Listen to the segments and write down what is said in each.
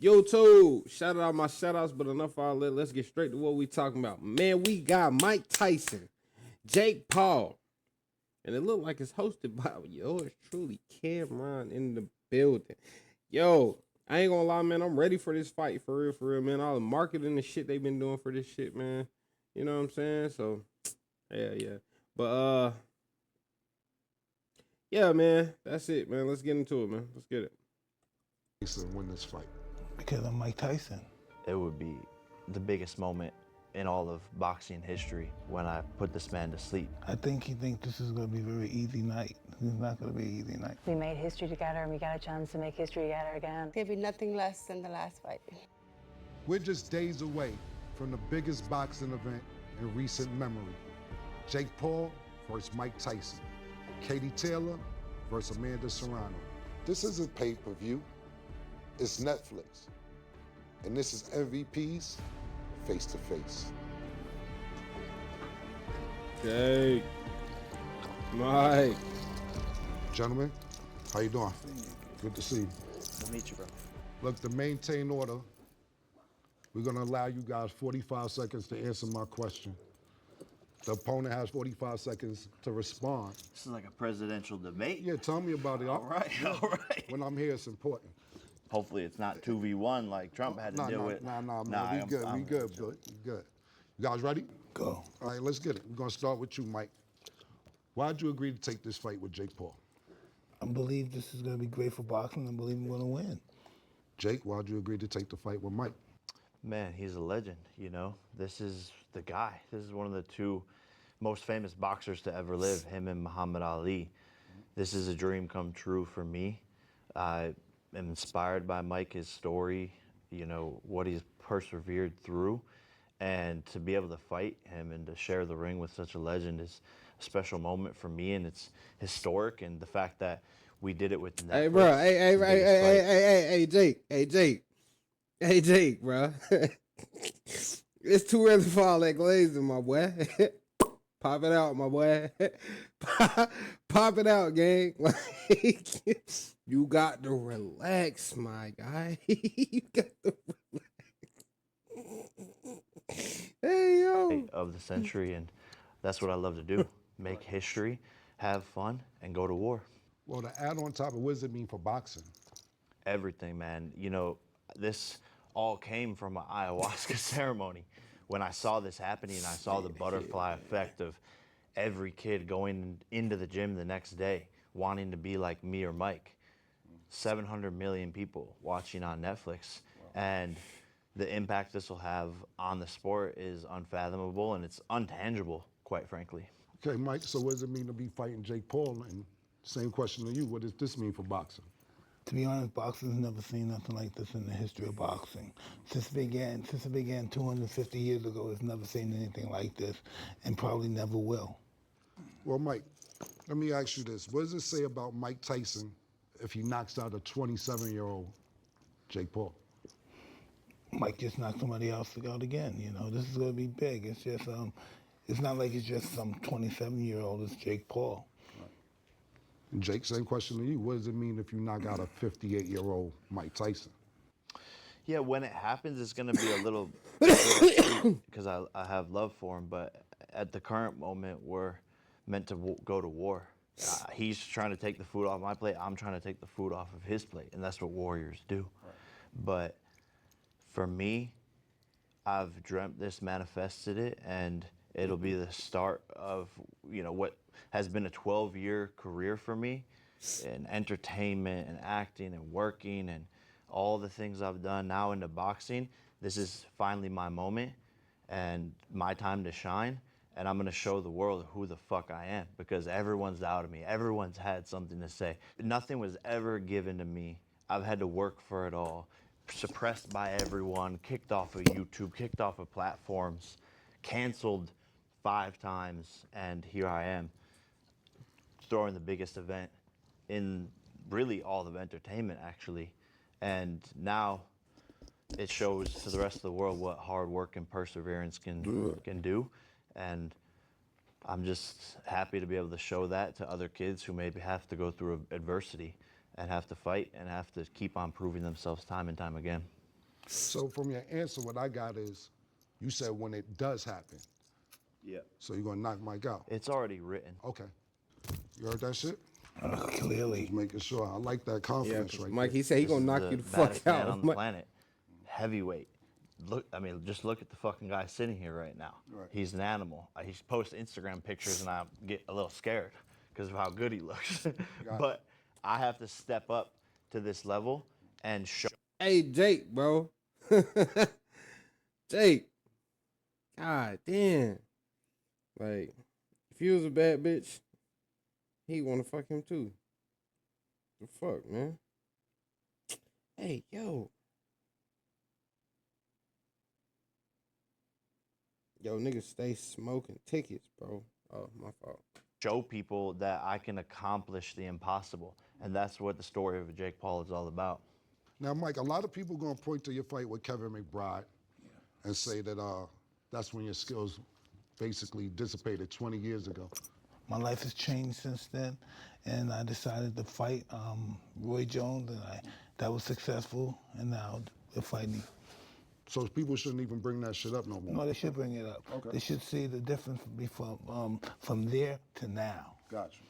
YouTube, shout out my shout outs, but enough of all that. Let's get straight to what we talking about. Man, we got Mike Tyson, Jake Paul, and it looked like it's hosted by yours truly, Cameron in the building. Yo, I ain't gonna lie, man. I'm ready for this fight for real, man. All the marketing and shit they've been doing for this shit, man. You know what I'm saying? So, yeah. But yeah, man. That's it, man. Let's get into it, man. Let's get it. Tyson win this fight? Because I'm Mike Tyson. It would be the biggest moment in all of boxing history when I put this man to sleep. I think he thinks this is going to be a very easy night. It's not going to be an easy night. We made history together, and we got a chance to make history together again. There'll be nothing less than the last fight. We're just days away from the biggest boxing event in recent memory. Jake Paul versus Mike Tyson. Katie Taylor versus Amanda Serrano. This isn't pay-per-view, it's Netflix. And this is MVPs face-to-face. Jake, Mike. Gentlemen, how you doing? Good to see you. I'll meet you, bro. Look, to maintain order, we're gonna allow you guys 45 seconds to answer my question. The opponent has 45 seconds to respond. This is like a presidential debate. Yeah, tell me about it. All right. When I'm here, it's important. Hopefully it's not 2v1 like Trump had to deal with. Man. We good. You guys ready? Go. All right, let's get it. We're gonna start with you, Mike. Why'd you agree to take this fight with Jake Paul? I believe this is going to be great for boxing. I believe I'm going to win. Jake, why'd you agree to take the fight with Mike? Man, he's a legend, you know? This is the guy. This is one of the two most famous boxers to ever live, him and Muhammad Ali. This is a dream come true for me. I am inspired by Mike, his story, you know, what he's persevered through. And to be able to fight him and to share the ring with such a legend is a special moment for me, and it's historic. And the fact that we did it with Netflix. Hey, bro. Hey, Jake, bro. It's too early for all that glazing, my boy. Pop it out, my boy. Pop it out, gang. Like, you got to relax, my guy. You got to relax. Hey, yo. Of the century, and that's what I love to do. Make history, have fun, and go to war. Well, to add on top of what does it mean for boxing? Everything, man. You know, this all came from an ayahuasca ceremony. When I saw this happening, I saw the butterfly effect of every kid going into the gym the next day wanting to be like me or Mike. 700 million people watching on Netflix. And the impact this will have on the sport is unfathomable, and it's untangible, quite frankly. Okay, Mike, so what does it mean to be fighting Jake Paul? And same question to you, what does this mean for boxing? To be honest, boxing's never seen nothing like this in the history of boxing. Since it began 250 years ago, it's never seen anything like this, and probably never will. Well, Mike, let me ask you this. What does it say about Mike Tyson if he knocks out a 27-year-old Jake Paul? Mike just knocked somebody else out again. You know, this is going to be big. It's just, it's not like it's just some 27-year-old. It's Jake Paul. And Jake, same question to you. What does it mean if you knock out a 58-year-old Mike Tyson? Yeah, when it happens, it's going to be a little because I have love for him. But at the current moment, we're meant to go to war. He's trying to take the food off my plate. I'm trying to take the food off of his plate, and that's what warriors do. Right. But for me, I've dreamt this, manifested it, and it'll be the start of, you know, what has been a 12-year career for me in entertainment and acting and working and all the things I've done now into boxing. This is finally my moment and my time to shine, and I'm gonna show the world who the fuck I am, because everyone's doubted me. Everyone's had something to say. Nothing was ever given to me. I've had to work for it all. Suppressed by everyone, kicked off of YouTube, kicked off of platforms, canceled 5 times, and here I am, throwing the biggest event in really all of entertainment, actually. And now it shows to the rest of the world what hard work and perseverance can do. And I'm just happy to be able to show that to other kids who maybe have to go through adversity and have to fight and have to keep on proving themselves time and time again. So from your answer, what I got is, you said when it does happen. Yeah. So you're gonna knock Mike out. It's already written. Okay. You heard that shit? Clearly. Just making sure. I like that Yeah, confidence 'cause right Mike, there. he said he This gonna is knock the you the fuck baddest man out. on the planet. Heavyweight. Look, I mean, just look at the fucking guy sitting here right now. Right. He's an animal. He posts Instagram pictures, and I get a little scared because of how good he looks. But I have to step up to this level and show. Hey, Jake, bro. Jake. God damn. Like, if he was a bad bitch, he wanna fuck him too. The fuck, man. Hey, yo. Yo, niggas stay smoking tickets, bro. Oh, my fault. Show people that I can accomplish the impossible, and that's what the story of Jake Paul is all about. Now, Mike, a lot of people gonna point to your fight with Kevin McBride and say that that's when your skills basically dissipated 20 years ago. My life has changed since then, and I decided to fight Roy Jones, and that was successful, and now we're fighting. So people shouldn't even bring that shit up no more. No, they should bring it up. Okay. They should see the difference from there to now. Gotcha.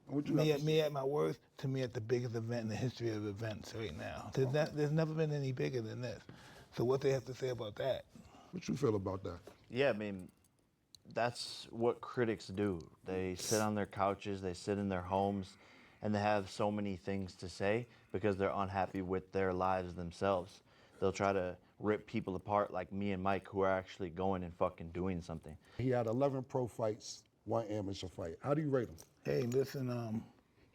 What you Me got to me at my worst to me at the biggest event in the history of events right now. There's never been any bigger than this. So what they have to say about that? What you feel about that? Yeah, I mean, that's what critics do. They sit on their couches, they sit in their homes, and they have so many things to say because they're unhappy with their lives themselves. They'll try to rip people apart like me and Mike, who are actually going and fucking doing something. He had 11 pro fights, 1 amateur fight. How do you rate him? Hey, listen,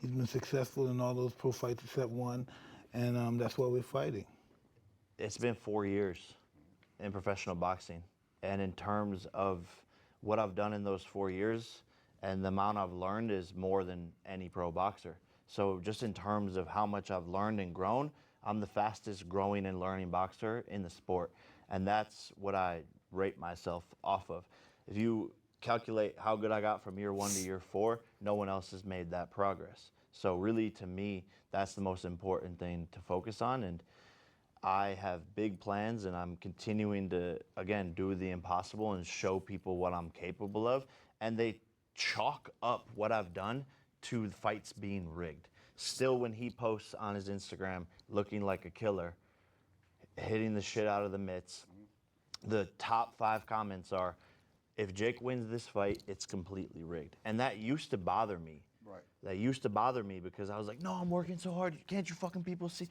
he's been successful in all those pro fights except one, and that's why we're fighting. It's been 4 years in professional boxing. And in terms of what I've done in those 4 years and the amount I've learned is more than any pro boxer. So just in terms of how much I've learned and grown, I'm the fastest growing and learning boxer in the sport. And that's what I rate myself off of. If you calculate how good I got from year 1 to year 4, no one else has made that progress. So really, to me, that's the most important thing to focus on. And I have big plans, and I'm continuing to, again, do the impossible and show people what I'm capable of. And they chalk up what I've done to the fights being rigged. Still, when he posts on his Instagram looking like a killer, hitting the shit out of the mitts, the top 5 comments are, if Jake wins this fight, it's completely rigged. And that used to bother me. Right. That used to bother me because I was like, no, I'm working so hard. Can't you fucking people see?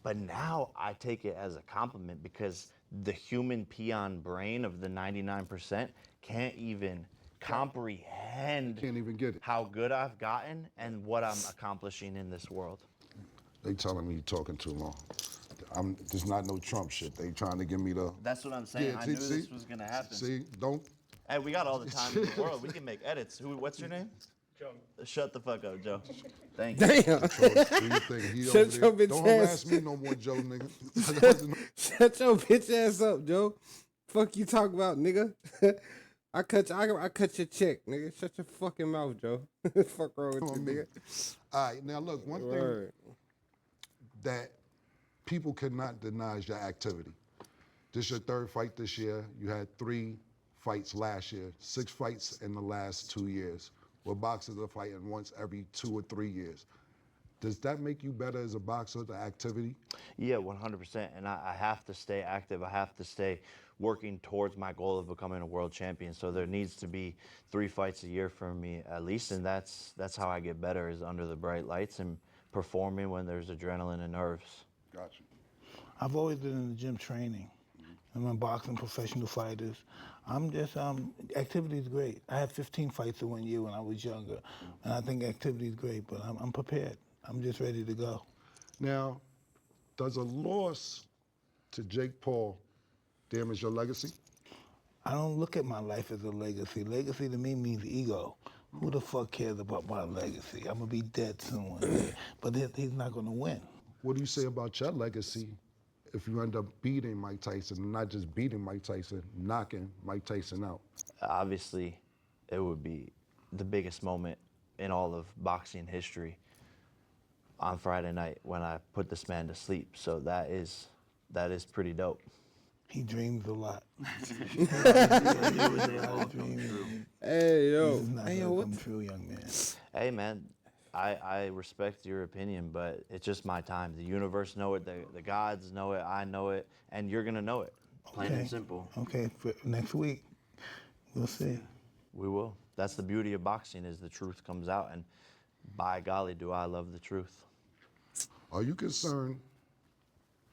But now I take it as a compliment because the human peon brain of the 99% can't even comprehend Can't even get it. how good I've gotten and what I'm accomplishing in this world. They telling me you're talking too long. There's not no Trump shit. They trying to give me the... That's what I'm saying. I knew this was gonna happen. See, don't... Hey, we got all the time in the world. We can make edits. What's your name? Joe. Shut the fuck up, Joe. Thank you. Damn. do your thing. He Shut over your there. bitch Don't ass. harass me no more, Joe, nigga. Shut your bitch ass up, Joe. Fuck you talk about, nigga. I cut your check, nigga. Shut your fucking mouth, Joe. Fuck wrong with you, nigga. All right, now look, one Word. thing that people cannot deny is your activity. This your 3rd fight this year. You had 3 fights last year, 6 fights in the last 2 years. Where boxers are fighting once every 2 or 3 years. Does that make you better as a boxer, the activity? Yeah, 100%. And I have to stay active. I have to stay working towards my goal of becoming a world champion. So there needs to be 3 fights a year for me at least. And that's how I get better, is under the bright lights and performing when there's adrenaline and nerves. Gotcha. I've always been in the gym training. I'm in boxing, professional fighters. I'm just, activity is great. I had 15 fights in 1 year when I was younger. And I think activity is great, but I'm prepared. I'm just ready to go. Now, does a loss to Jake Paul damage your legacy? I don't look at my life as a legacy. Legacy to me means ego. Who the fuck cares about my legacy? I'm gonna be dead soon one day. But he's not gonna win. What do you say about your legacy if you end up beating Mike Tyson, and not just beating Mike Tyson, knocking Mike Tyson out? Obviously, it would be the biggest moment in all of boxing history on Friday night when I put this man to sleep. So that is that is pretty dope. He dreams a lot. Hey yo, This is not hey yo, gonna what? come true, young man. Hey man, I respect your opinion, but it's just my time. The universe know it, the gods know it, I know it, and you're gonna know it. Plain and simple. Okay, for next week, we'll see. We will. That's the beauty of boxing, is the truth comes out, and by golly, do I love the truth. Are you concerned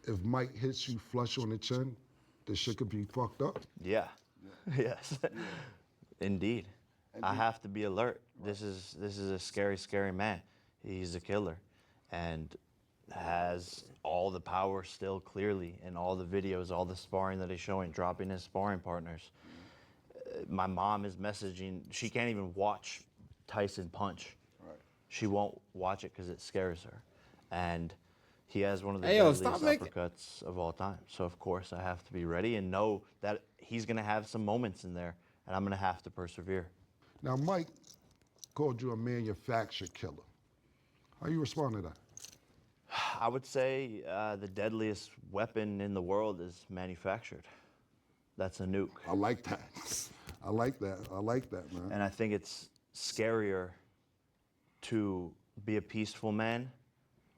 if Mike hits you flush on the chin, the shit could be fucked up? Yeah. Yes. Indeed. I have to be alert. This is a scary, scary man. He's a killer, and has all the power still clearly in all the videos, all the sparring that he's showing, dropping his sparring partners. My mom is messaging. She can't even watch Tyson punch. Right. She won't watch it because it scares her, and he has one of the Hey, yo, deadliest stop making- uppercuts of all time. So of course I have to be ready and know that he's gonna have some moments in there, and I'm gonna have to persevere. Now, Mike called you a manufactured killer. How you respond to that? I would say the deadliest weapon in the world is manufactured. That's a nuke. I like that. I like that. I like that, man. And I think it's scarier to be a peaceful man,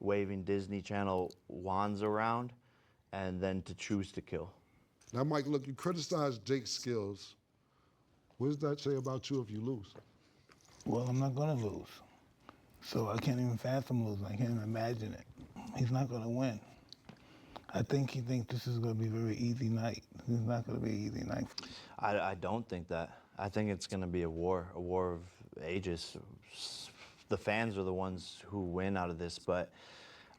waving Disney Channel wands around, and then to choose to kill. Now, Mike, look, you criticize Jake's skills. What does that say about you if you lose? Well, I'm not gonna lose. So I can't even fathom losing. I can't even imagine it. He's not gonna win. I think he thinks this is gonna be a very easy night. It's not gonna be an easy night. I don't think that. I think it's going to be a war of ages. The fans are the ones who win out of this, but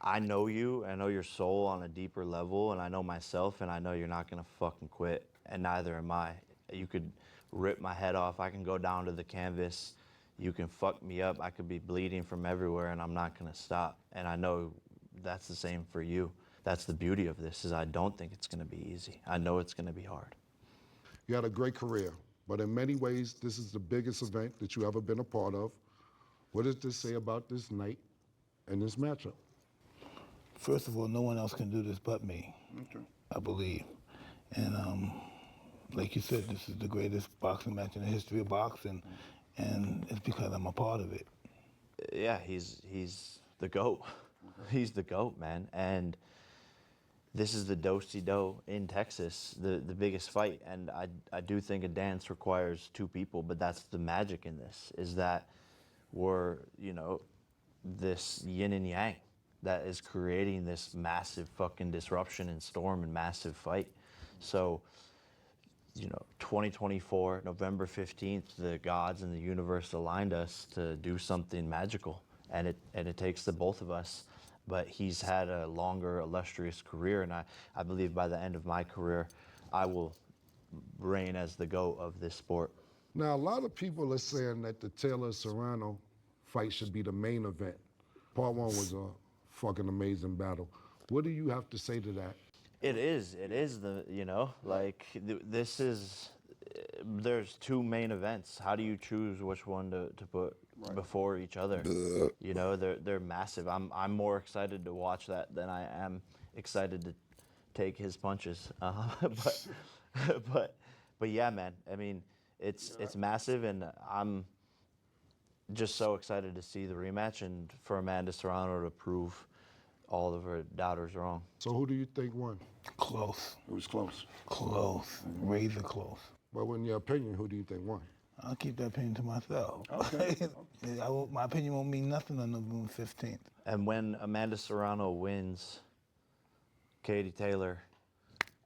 I know you, I know your soul on a deeper level, and I know myself, and I know you're not going to fucking quit, and neither am I. You could rip my head off, I can go down to the canvas, you can fuck me up, I could be bleeding from everywhere, and I'm not going to stop. And I know that's the same for you. That's the beauty of this, is I don't think it's going to be easy. I know it's going to be hard. You had a great career, but in many ways, this is the biggest event that you ever been a part of. What does this say about this night and this matchup? First of all, no one else can do this but me. Okay. I believe. And like you said, this is the greatest boxing match in the history of boxing, and it's because I'm a part of it. Yeah, he's the GOAT. He's the GOAT, man. And this is the do-si-do in Texas, the biggest fight. And I do think a dance requires two people, but that's the magic in this, is that we're, this yin and yang that is creating this massive fucking disruption and storm and massive fight. So, 2024, November 15th, the gods and the universe aligned us to do something magical. And it takes the both of us. But he's had a longer, illustrious career, and I believe by the end of my career, I will reign as the GOAT of this sport. Now, a lot of people are saying that the Taylor-Serrano fight should be the main event. Part one was a fucking amazing battle. What do you have to say to that? It is this is, there's two main events. How do you choose which one to put before each other? They're massive. I'm more excited to watch that than I am excited to take his punches. But yeah, man. I mean, it's massive, and I'm just so excited to see the rematch and for Amanda Serrano to prove all of her doubters wrong. So who do you think won? Close. It was close. Close. Razor close. Well, in your opinion, who do you think won? I'll keep that opinion to myself. Okay. My opinion won't mean nothing on November 15th. And when Amanda Serrano wins, Katie Taylor,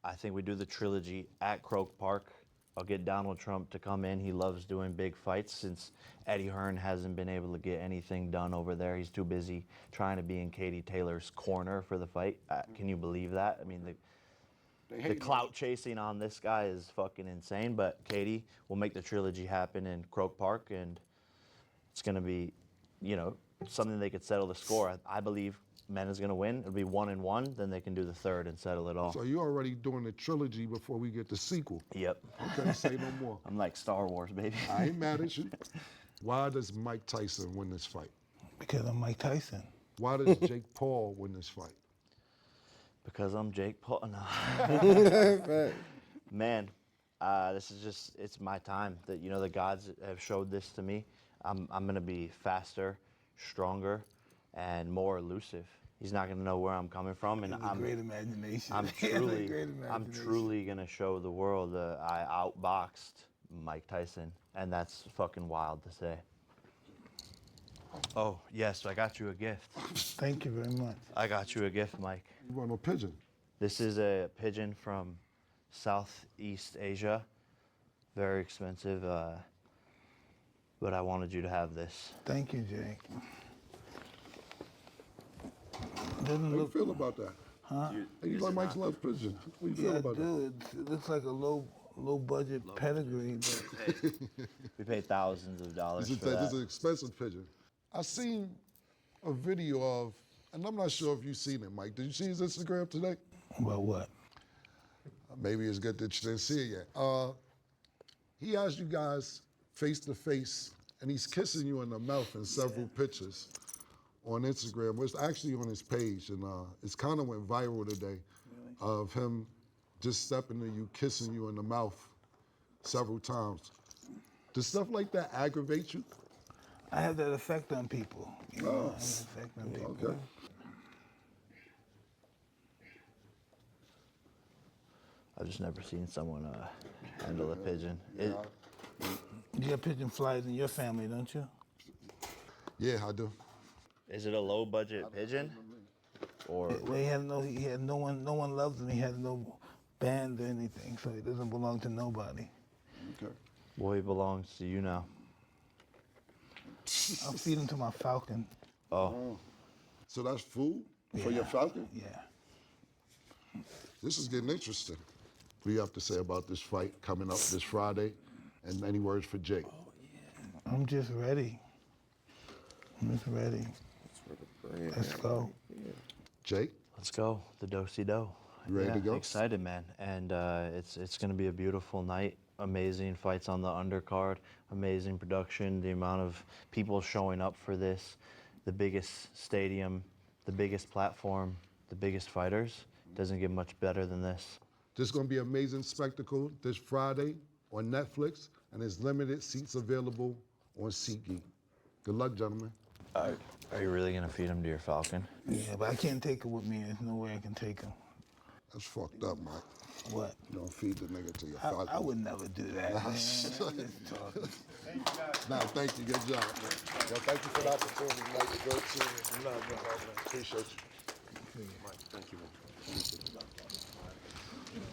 I think we do the trilogy at Croke Park. I'll get Donald Trump to come in. He loves doing big fights since Eddie Hearn hasn't been able to get anything done over there. He's too busy trying to be in Katie Taylor's corner for the fight. Can you believe that? I mean, the clout chasing on this guy is fucking insane, but Katie will make the trilogy happen in Croke Park, and it's going to be, something they could settle the score. I believe Amanda's going to win. It'll be 1-1, then they can do the third and settle it all. So you're already doing the trilogy before we get the sequel. Yep. Okay, say no more. I'm like Star Wars, baby. I ain't mad at you. Why does Mike Tyson win this fight? Because I'm Mike Tyson. Why does Jake Paul win this fight? Because I'm Jake Paul. No. Fact. Man, this is just, it's my time. That, you know, the gods have showed this to me. I'm going to be faster, stronger, and more elusive. He's not going to know where I'm coming from. And A great imagination. I'm He has a truly, great I'm imagination. truly going to show the world that I outboxed Mike Tyson. And that's fucking wild to say. Oh, yes, I got you a gift. Thank you very much. I got you a gift, Mike. You want no pigeon? This is a pigeon from Southeast Asia. Very expensive, but I wanted you to have this. Thank you, Jake. How Doesn't do you look. feel about that? Huh? Hey, you like Mike's love pigeon? What do you feel Yeah, about that? dude. It looks like a low budget pedigree, but We paid thousands of dollars This for is that. an expensive pigeon. I seen a video of, and I'm not sure if you've seen it, Mike. Did you see his Instagram today? well, what? Maybe it's good that you didn't see it yet. He asked you guys face to face, and he's kissing you in the mouth in several pictures on Instagram. Well, it's actually on his page, and it's kind of went viral today of him just stepping to you, kissing you in the mouth several times. Does stuff like that aggravate you? I have that effect on people. You know, I have that effect on people. Okay. I've just never seen someone handle a pigeon. It, You have pigeon flies in your family, don't you? Yeah, I do. is it a low budget pigeon? Or Well, he had no one loves him. He has no band or anything, so he doesn't belong to nobody. Okay. well, he belongs to you now. I'll feed him to my falcon. Oh, So that's food for your falcon? Yeah. This is getting interesting. What do you have to say about this fight coming up this Friday? And any words for Jake? I'm just ready. I'm just ready. Let's go. Jake? let's go. The do-si-do. You ready to go? Excited, man. And it's going to be a beautiful night. Amazing fights on the undercard. Amazing production. The amount of people showing up for this. The biggest stadium, the biggest platform, the biggest fighters. Doesn't get much better than this. This is going to be an amazing spectacle this Friday on Netflix, and there's limited seats available on SeatGeek. Good luck, gentlemen. Are you really going to feed him to your falcon? Yeah, but I can't take him with me. There's no way I can take him. That's fucked up, Mike. What? You don't feed the nigga to your I falcon. would never do that, man. I'm just talking. Nah, thank you. Good job, man. Well, thank you for the opportunity, Mike. Go to Love, bro. Appreciate you. Mike, thank you, man.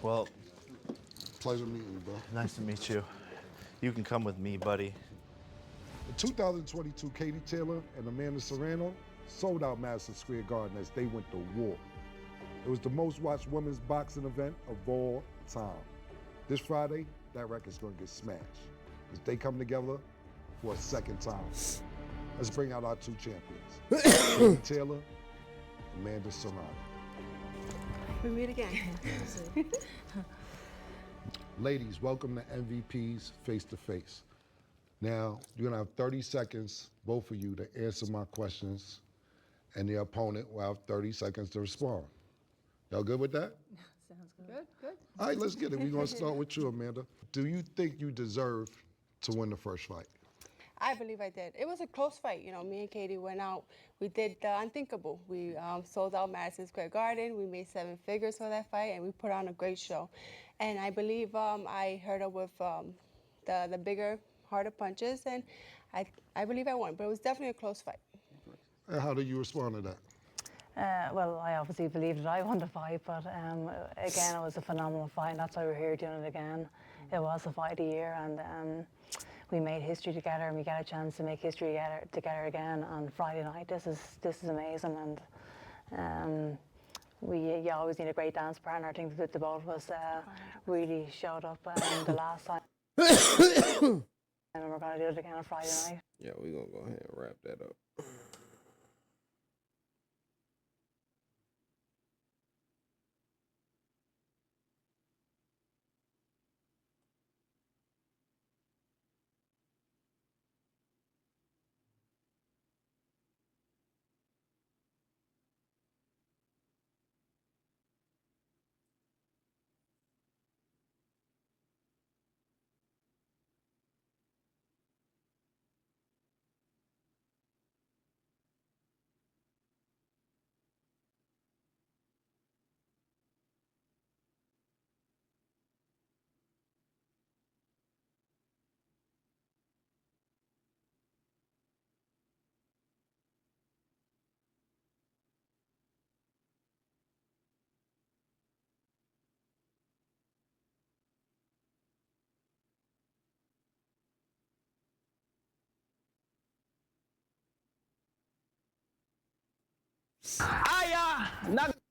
Well, Pleasure meeting you, bro. nice to meet you. You can come with me, buddy. In 2022, Katie Taylor and Amanda Serrano sold out Madison Square Garden as they went to war. It was the most watched women's boxing event of all time. This Friday, that record's gonna get smashed as they come together for a second time. Let's bring out our two champions, Katie Taylor, Amanda Serrano. We meet again. Ladies, welcome to MVP's Face to Face. Now, you're gonna have 30 seconds, both of you, to answer my questions, and the opponent will have 30 seconds to respond. Y'all good with that? Sounds good. Good. All right, let's get it. We're gonna start with you, Amanda. Do you think you deserve to win the first fight? I believe I did. It was a close fight. You know, me and Katie went out. We did the unthinkable. We sold out Madison Square Garden. We made 7 figures for that fight, and we put on a great show. And I believe I hurt her with the bigger, harder punches, and I believe I won. But it was definitely a close fight. And how do you respond to that? Well, I obviously believed that I won the fight, but again, it was a phenomenal fight, and that's why we're here doing it again. It was the fight of the year, and we made history together, and we got a chance to make history together again on Friday night. This is amazing, and you always need a great dance partner. I think that the both of us really showed up the last time, and we're going to do it again on Friday night. Yeah, we're going to go ahead and wrap that up. Not